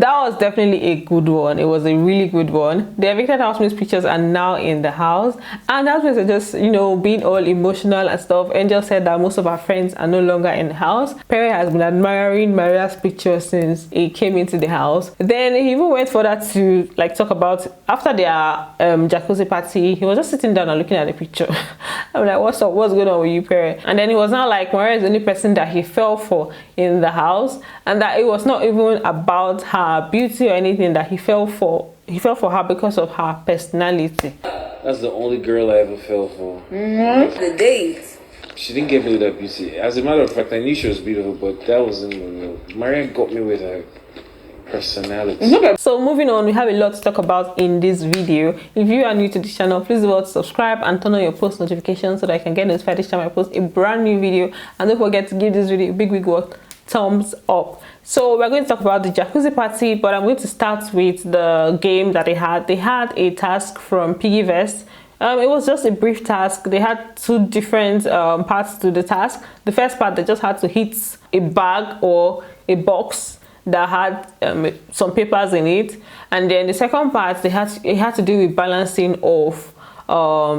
that was definitely a good one. It was a really good one. The evicted housemates pictures are now in the house, and housemates are just, you know, being all emotional and stuff. Angel said that most of her friends are no longer in the house. Perry has been admiring Maria's picture since he came into the house. Then he even went further to like talk about after their jacuzzi party, he was just sitting down and looking at the picture. I'm like, what's up? What's going on with you, Perry? And then he was now like, Maria is the only person that he fell for in the house, and that it was not even about her beauty or anything that he fell for. He fell for her because of her personality. That's the only girl I ever fell for. The date. She didn't get me with that beauty. As a matter of fact, I knew she was beautiful, but that wasn't real. Maria got me with her personality. So moving on, we have a lot to talk about in this video. If you are new to this channel, please do well to subscribe and turn on your post notifications so that I can get notified each time I post a brand new video. And don't forget to give this video a big thumbs up. So we're going to talk about the jacuzzi party, but I'm going to start with the game that they had. They had a task from Piggyvest. It was just a brief task. They had two different parts to the task. The first part, they just had to hit a bag or a box that had some papers in it, and then the second part, it had to do with balancing of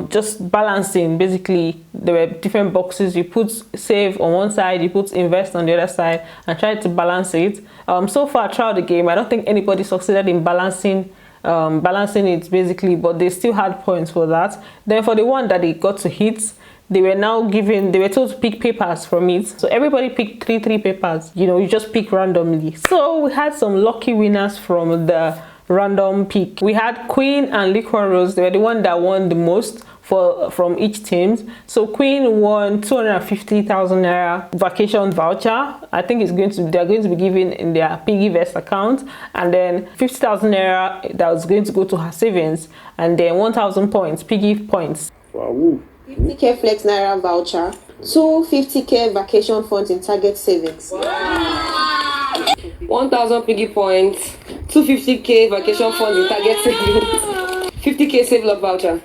just balancing. Basically, there were different boxes. You put save on one side, you put invest on the other side, and try to balance it. So far throughout the game, I don't think anybody succeeded in balancing it basically, but they still had points for that. Then for the one that they got to hit, they were told to pick papers from it. So everybody picked three papers. You know, you just pick randomly. So we had some lucky winners from the random pick. We had Queen and Liquor Rose. They were the one that won the most from each team. So Queen won 250,000 naira vacation voucher. I think they're going to be given in their Piggyvest account, and then 50,000 naira that was going to go to her savings, and then 1,000 points, Piggy points. Wow. 50k flex naira voucher, 250k vacation funds in target savings. Wow. 1,000 piggy points, 250k vacation funds in target savings, 50k save love voucher.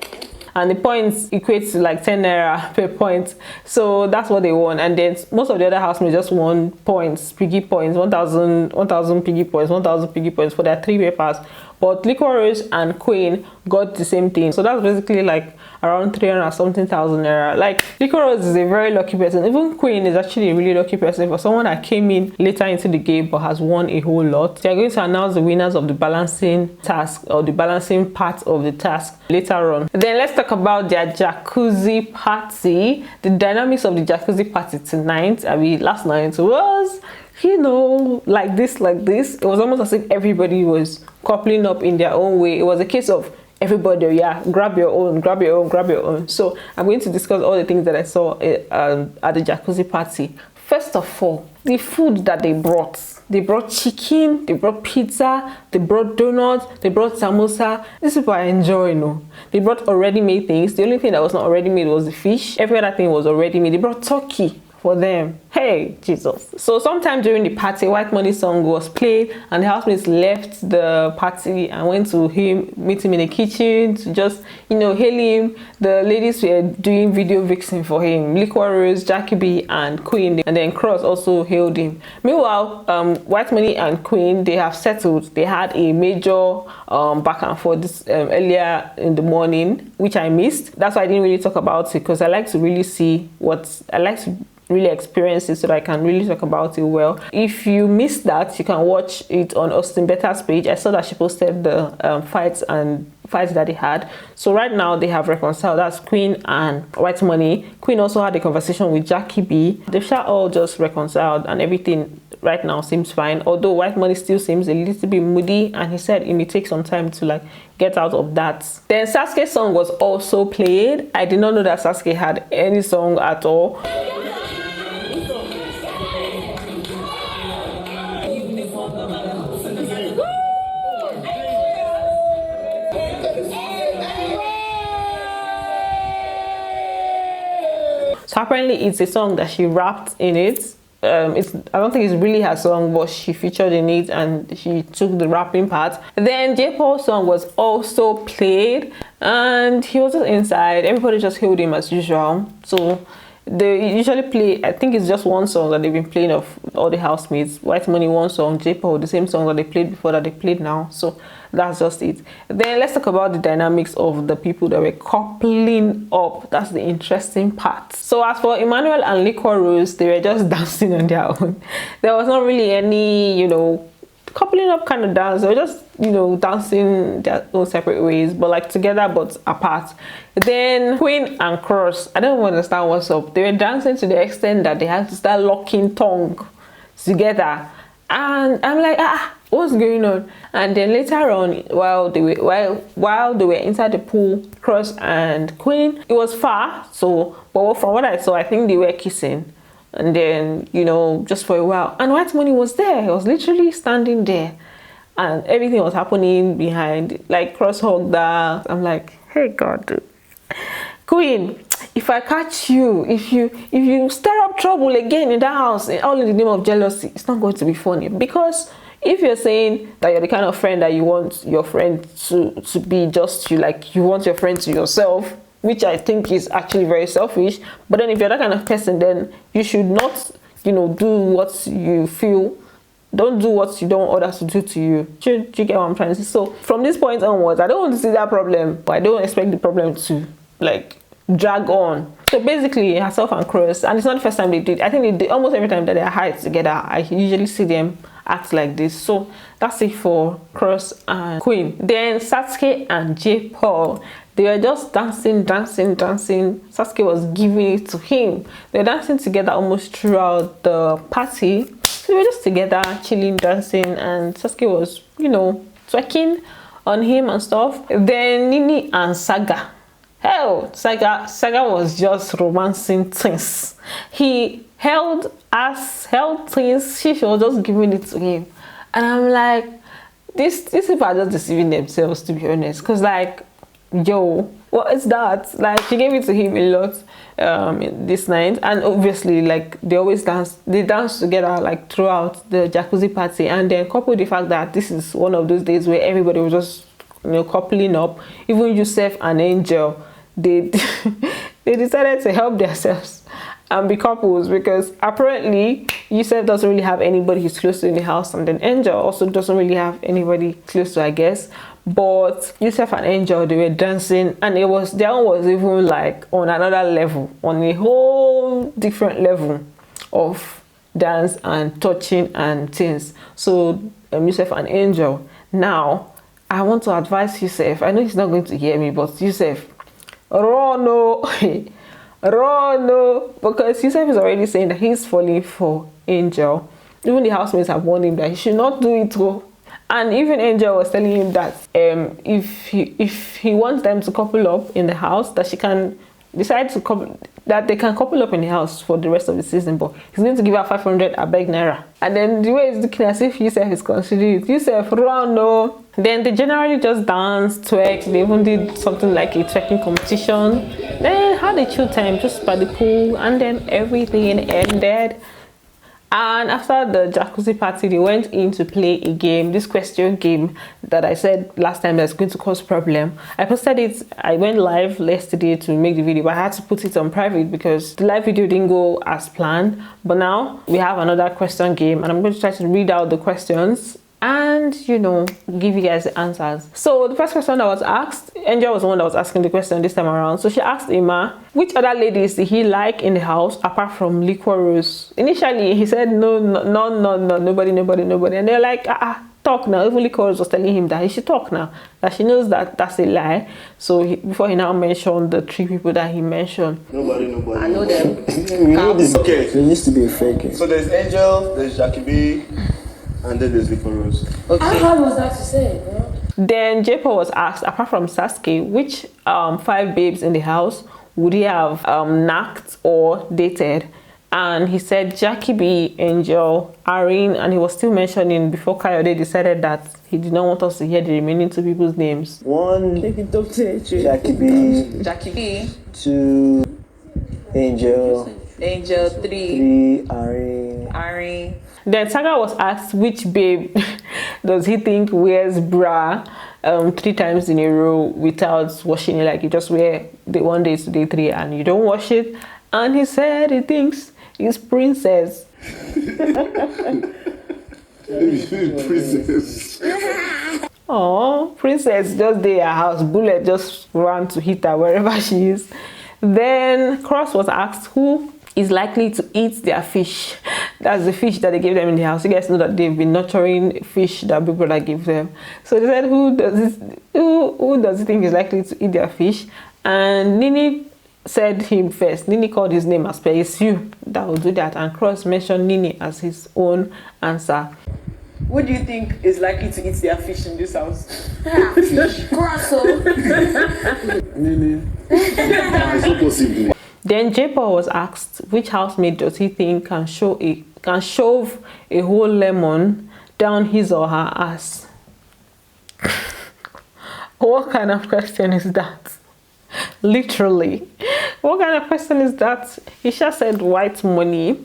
And the points equate to like 10 naira per point. So that's what they won. And then most of the other housemates just won points, piggy points, 1,000 piggy points, 1,000 piggy points for their three papers. But Liquor Rose and Queen got the same thing. So that's basically like around 300 something thousand naira. Like, Liquor Rose is a very lucky person. Even Queen is actually a really lucky person for someone that came in later into the game but has won a whole lot. They are going to announce the winners of the balancing task, or the balancing part of the task, later on. Then let's talk about their jacuzzi party. The dynamics of the jacuzzi party tonight, last night, was, you know, like this. It was almost as if everybody was coupling up in their own way. It was a case of everybody, yeah, grab your own. So I'm going to discuss all the things that I saw at the jacuzzi party. First of all, the food that they brought. They brought chicken, they brought pizza, they brought donuts, they brought samosa. These people are enjoying, no? They brought already made things. The only thing that was not already made was the fish. Every other thing was already made. They brought turkey for them. Hey, Jesus. So sometime during the party, White Money song was played, and the housemates left the party and went to meet him in the kitchen to just, you know, hail him. The ladies were doing video vixen for him. Liquor Rose, Jackie B, and Queen, and then Cross also hailed him. Meanwhile, White Money and Queen, they have settled. They had a major back and forth this earlier in the morning, which I missed. That's why I didn't really talk about it, because I like to really see really experience it so that I can really talk about it well. If you missed that, you can watch it on Austin Better's page. I saw that she posted the fights that they had. So right now they have reconciled. That's Queen and White Money. Queen also had a conversation with Jackie B. They've all just reconciled, and everything right now seems fine, although White Money still seems a little bit moody, and he said it may take some time to like get out of that. Then Saskay's song was also played. I did not know that Saskay had any song at all. So apparently it's a song that she rapped in it. I don't think it's really her song, but she featured in it and she took the rapping part. Then J. Paul's song was also played, and he was just inside. Everybody just hailed him as usual. So They usually play, I think it's just one song that they've been playing of all the housemates. White Money one song, J-Paul the same song that they played before that they played now. So that's just it. Then let's talk about the dynamics of the people that were coupling up. That's the interesting part. So as for Emmanuel and Liquor Rose, they were just dancing on their own. There was not really any, you know, coupling up kind of dance. They were just, you know, dancing their own separate ways, but like together but apart. Then Queen and Cross, I don't understand what's up. They were dancing to the extent that they had to start locking tongue together, and I'm like, what's going on? And then later on, while they were inside the pool, Cross and Queen, it was far, so but from what I saw, I think they were kissing. And then, you know, just for a while, and White Money was there. He was literally standing there, and everything was happening behind. Like Cross hugged her. I'm like, hey God, dude. Queen, if I catch you, if you stir up trouble again in that house, all in the name of jealousy, it's not going to be funny. Because if you're saying that you're the kind of friend that you want your friend to be just you, like you want your friend to yourself, which I think is actually very selfish. But then if you're that kind of person, then you should not, you know, do what you feel. Don't do what you don't want others to do to you. Do you get what I'm trying to say? So from this point onwards, I don't want to see that problem, but I don't expect the problem to like drag on. So basically, herself and Cross, and it's not the first time they did. I think they did almost every time that they're high together. I usually see them act like this. So that's it for Cross and Queen. Then Saskay and J-Paul, they were just dancing. Saskay was giving it to him. They were dancing together almost throughout the party. So they were just together, chilling, dancing, and Saskay was, you know, twerking on him and stuff. Then Nini and Saga. Hell, Saga was just romancing things. He held things. She was just giving it to him, and I'm like, these people are just deceiving themselves, to be honest. Cause like, yo, what is that? Like, she gave it to him a lot this night, and obviously, like, they always dance. They dance together like throughout the jacuzzi party, and then coupled the fact that this is one of those days where everybody was just, you know, coupling up. Even Yusuf and Angel, they they decided to help themselves and be couples, because apparently Yusuf doesn't really have anybody who's close to in the house, and then Angel also doesn't really have anybody close to, I guess. But Yusuf and Angel, they were dancing, and their one was even like on another level, on a whole different level of dance and touching and things. So Yusuf and Angel. Now I want to advise Yusuf. I know he's not going to hear me, but Yusuf, run no, run no, because Yusuf is already saying that he's falling for Angel. Even the housemates have warned him that he should not do it. And even Angel was telling him that if he wants them to couple up in the house, that she can decide to couple, that they can couple up in the house for the rest of the season, but he's going to give her 500 abeg naira. And then the way it's looking as if Yusuf is considering it. Yusuf, run no. Then they generally just danced, twerked. They even did something like a twerking competition. Then had a chill time just by the pool, and then everything ended. And after the jacuzzi party, they went in to play a game, this question game that I said last time that's going to cause problem. I posted it. I went live yesterday to make the video, but I had to put it on private because the live video didn't go as planned. But now we have another question game, and I'm going to try to read out the questions and, you know, give you guys the answers. So the first question that was asked, Angel was the one that was asking the question this time around. So she asked Emma, which other ladies did he like in the house apart from Liquor Rose? Initially he said no, nobody. And they're like, talk now. Even Liquor Rose was telling him that he should talk now, that she knows that that's a lie. So before he now mentioned the 3 people that he mentioned. Nobody. I know them. We know this. Okay. There needs to be a fake. So there's Angel, there's Jackie B, and then there's Liquor Rose. Okay. How hard was that to say, bro? Then J-Paul was asked, apart from Saskay, which 5 babes in the house would he have knocked or dated? And he said Jackie B, Angel, Irene, and he was still mentioning before Kayode decided that he did not want us to hear the remaining 2 people's names. 1, Jackie B. Jackie B. 2, Angel. Angel 3. 3, Irene. Irene. Then Saga was asked which babe does he think wears bra 3 times in a row without washing it. Like you just wear the one day to day 3 and you don't wash it. and he said he thinks he's princess. Princess. Oh, princess just there at her house. Bullet just ran to hit her wherever she is. Then Cross was asked who is likely to eat their fish. That's the fish that they gave them in the house. You guys know that they've been nurturing fish that Big Brother gave them. So they said, who does he think is likely to eat their fish? And Nini said him first. Nini called his name as per it's you that will do that. And Cross mentioned Nini as his own answer. What do you think is likely to eat their fish in this house? Cross. Nini. So possibly. Then J-Paul was asked which housemate does he think can shove a whole lemon down his or her ass. What kind of question is that? Literally. What kind of question is that? He just said white money.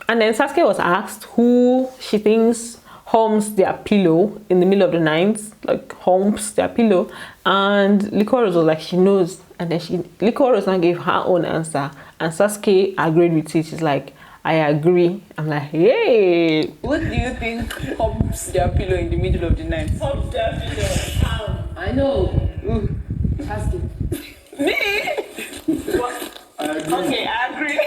And then Saskay was asked who she thinks humps their pillow in the middle of the night, like humps their pillow, and Licorice was like she knows, and then Licorice now gave her own answer, and Saskay agreed with it. She's like, I agree. I'm like, yay. What do you think humps their pillow in the middle of the night? Humps their pillow. I know. Ask him. Me? What? Okay, I agree.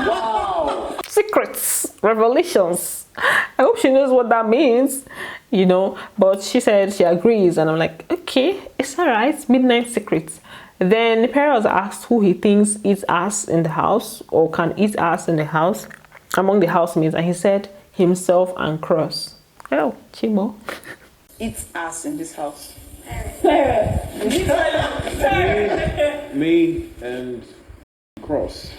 Wow. Secrets, revelations. I hope she knows what that means, you know. But she said she agrees, and I'm like, okay, it's alright. Midnight secrets. Then the parent was asked who he thinks eats ass in the house or can eat ass in the house among the housemates, and he said himself and Cross. Oh, Chimo. Eats ass in this house. Me and Cross.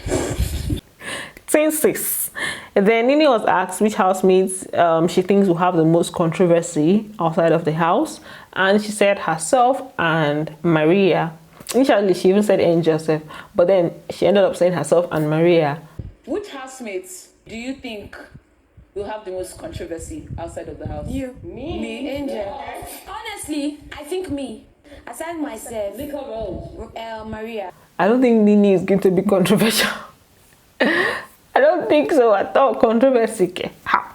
Scene 6. Then Nini was asked which housemates she thinks will have the most controversy outside of the house, and she said herself and Maria. Initially, she even said Angel herself, but then she ended up saying herself and Maria. Which housemates do you think will have the most controversy outside of the house? You. Me? Angel. Honestly, I think me. Aside myself. Maria. I don't think Nini is going to be controversial. I don't think so at all. Controversy. Ha.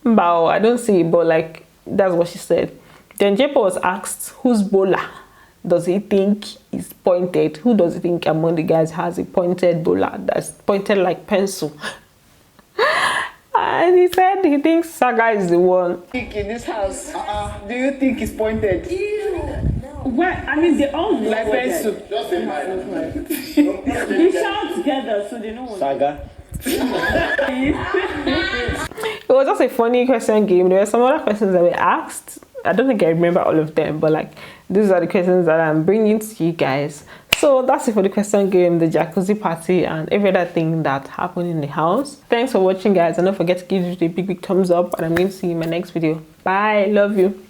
But I don't see it, but like, that's what she said. Then Jepo was asked whose bowler does he think is pointed? Who does he think among the guys has a pointed bowler that's pointed like pencil? And he said he thinks Saga is the one. In this house, do you think it's pointed? Well, I mean, they all Like pencil. Just in mind. they shout together, so they know what. Saga. It was just a funny question game. There were some other questions that were asked. I don't think I remember all of them, but like, these are the questions that I'm bringing to you guys. So that's it for the question game, the jacuzzi party, and every other thing that happened in the house. Thanks for watching, guys, and don't forget to give it a big thumbs up, and I'm going to see you in my next video. Bye. Love you.